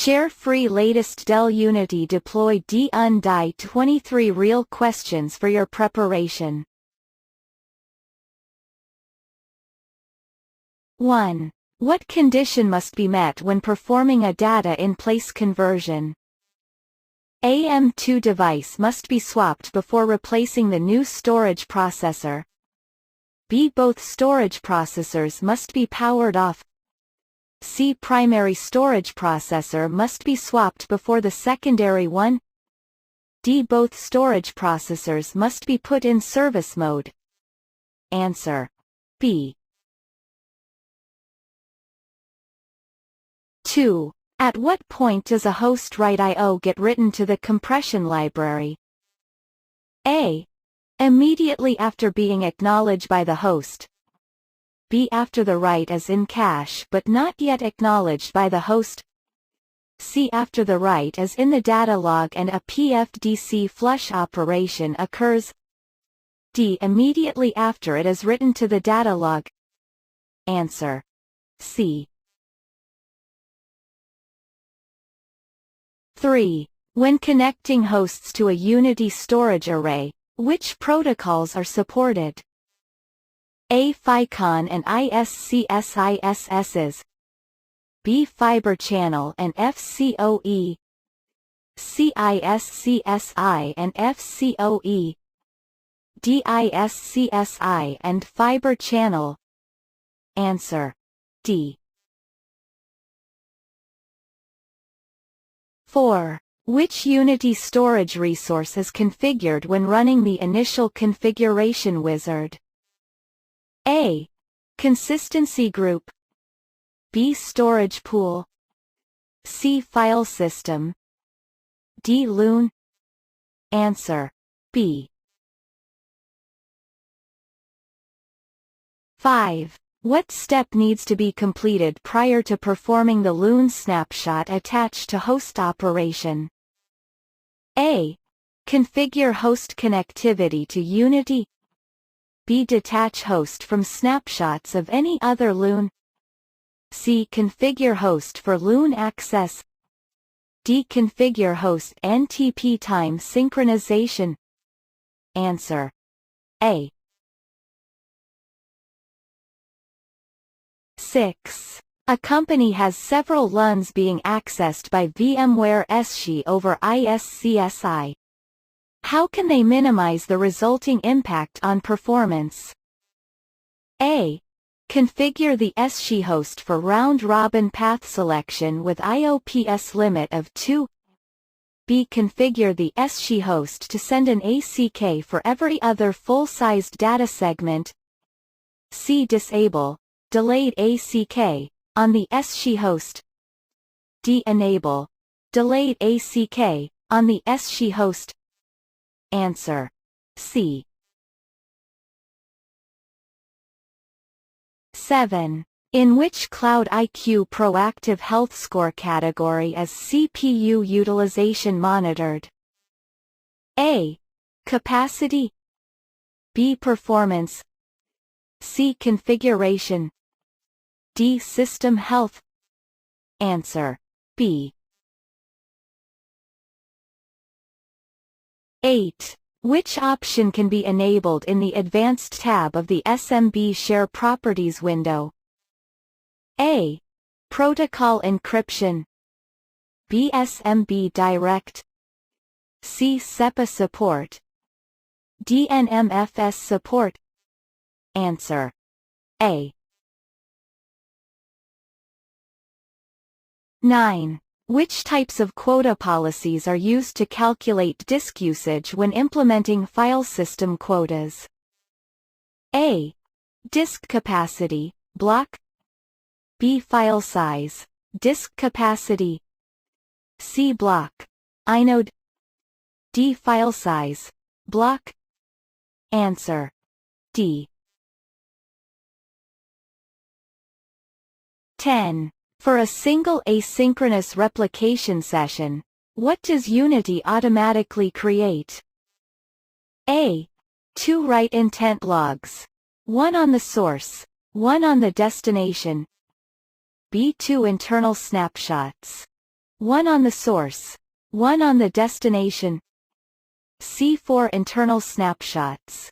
Share free latest Dell Unity Deploy D-UN-DY-23 real questions for your preparation. 1. What condition must be met when performing a data-in-place conversion? AM2 device must be swapped before replacing the new storage processor. B. Both storage processors must be powered off. C. Primary storage processor must be swapped before the secondary one. D. Both storage processors must be put in service mode. Answer: B. 2. At what point does a host write I/O get written to the compression library? A. Immediately after being acknowledged by the host. B. After the write is in cache but not yet acknowledged by the host. C. After the write is in the data log and a PFDC flush operation occurs. D. Immediately after it is written to the data log. Answer: C. 3. When connecting hosts to a Unity storage array, which protocols are supported? A. FICON and ISCSISSs. B. Fiber channel and FCOE. C. ISCSI and FCOE. D. ISCSI and fiber channel. Answer: D. 4. Which Unity storage resource is configured when running the initial configuration wizard? A. Consistency group. B. Storage pool. C. File system. D. Loon. Answer: B. 5. What step needs to be completed prior to performing the Loon snapshot attached to host operation? A. Configure host connectivity to Unity. B. Detach host from snapshots of any other Loon. C. Configure host for Loon access. D. Configure host NTP time synchronization. Answer: A. 6. A company has several LUNs being accessed by VMware SCHI over ISCSI. How can they minimize the resulting impact on performance? A. Configure the SCHI host for round-robin path selection with IOPS limit of 2. B. Configure the SCHI host to send an ACK for every other full-sized data segment. C. Disable delayed ACK on the SCHI host. D. Enable delayed ACK on the SCHI host. Answer: C. 7. In which Cloud IQ Proactive Health Score category is CPU utilization monitored? A. Capacity. B. Performance. C. Configuration. D. System health. Answer: B. 8. Which option can be enabled in the Advanced tab of the SMB Share Properties window? A. Protocol encryption. B. SMB Direct. C. SEPA support. D. NMFS support. Answer: A. 9. Which types of quota policies are used to calculate disk usage when implementing file system quotas? A. Disk capacity, block. B. File size, disk capacity. C. Block, inode. D. File size, block. Answer: D. 10. For a single asynchronous replication session, what does Unity automatically create? A. 2 write intent logs. 1 on the source, 1 on the destination. B. 2 internal snapshots. 1 on the source, 1 on the destination. C4 internal snapshots.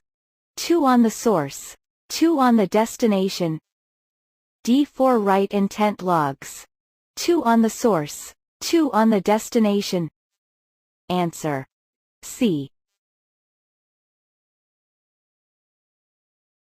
2 on the source, 2 on the destination. D4 write intent logs. 2 on the source, 2 on the destination. Answer: C.